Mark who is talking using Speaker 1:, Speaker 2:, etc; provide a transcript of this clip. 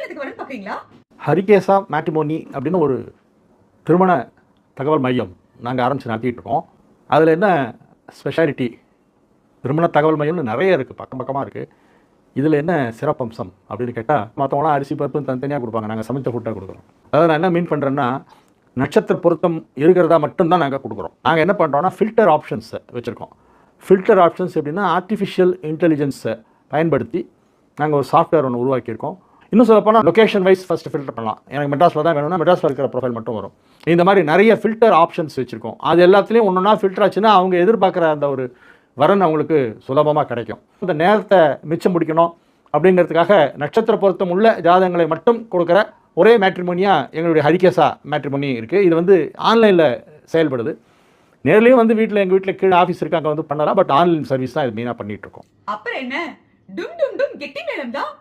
Speaker 1: கல்யாணத்துக்கு வரேன்னு பாக்குறீங்களா?
Speaker 2: ஹரிகேசா மேட்ரிமோனி அப்படின்னு ஒரு திருமண தகவல் மையம் நாங்கள் ஆரம்பித்து நடத்திட்டு இருக்கோம். அதில் என்ன ஸ்பெஷாலிட்டி, திருமண தகவல் மையம்னு நிறைய இருக்குது, பக்கம் பக்கமாக இருக்குது. இதில் என்ன சிறப்பம்சம் அப்படின்னு கேட்டால், மற்றவங்களாம் அரிசி பருப்பு தனித்தனியாக கொடுப்பாங்க, நாங்கள் சமைத்த ஃபுட்டாக கொடுக்குறோம். அதாவது நான் என்ன மீன் பண்ணுறேன்னா, நட்சத்திர பொருத்தம் இருக்கிறதா மட்டும்தான் நாங்கள் கொடுக்குறோம். நாங்கள் என்ன பண்ணுறோன்னா ஃபில்டர் ஆப்ஷன்ஸை வச்சுருக்கோம். ஃபில்டர் ஆப்ஷன்ஸ் எப்படின்னா, ஆர்டிஃபிஷியல் இன்டெலிஜென்ஸை பயன்படுத்தி நாங்கள் ஒரு சாஃப்ட்வேர் ஒன்று உருவாக்கியிருக்கோம். இன்னும் சொல்லப்போனால் லொக்கேஷன் வைஸ் ஃபஸ்ட்டு ஃபில்டர் பண்ணலாம். எனக்கு மெட்ராஸில் தான் வேணும்னா மெட்ராஸில் இருக்கிற ப்ரொஃபைல் மட்டும் வரும். இந்த மாதிரி நிறைய ஃபில்டர் ஆப்ஷன்ஸ் வச்சுருக்கோம். அது எல்லாத்துலேயும் ஒன்று ஒன்றா ஃபில்டர் ஆச்சுன்னா அவங்க எதிர்பார்க்குற அந்த ஒரு வரன் அவங்களுக்கு சுலபமாக கிடைக்கும். இந்த நேரத்தை மிச்சம் முடிக்கணும் அப்படிங்கிறதுக்காக நட்சத்திர பொருத்தம் உள்ள ஜாதகங்களை மட்டும் கொடுக்குற ஒரே மேட்ரிமோனியாக எங்களுடைய ஹரிகேசா மேட்ரிமோனி இருக்குது. இது வந்து ஆன்லைனில் செயல்படுது. நேர்லேயும் வந்து எங்கள் வீட்டில் கீழே ஆஃபீஸ் இருக்கு, அங்கே வந்து பண்ணலாம். பட் ஆன்லைன் சர்வீஸ் தான் இது மெயினாக பண்ணிகிட்ருக்கோம்.
Speaker 1: அப்புறம் என்ன, டும் டும் டும் கெட்டி மேளம் தான்.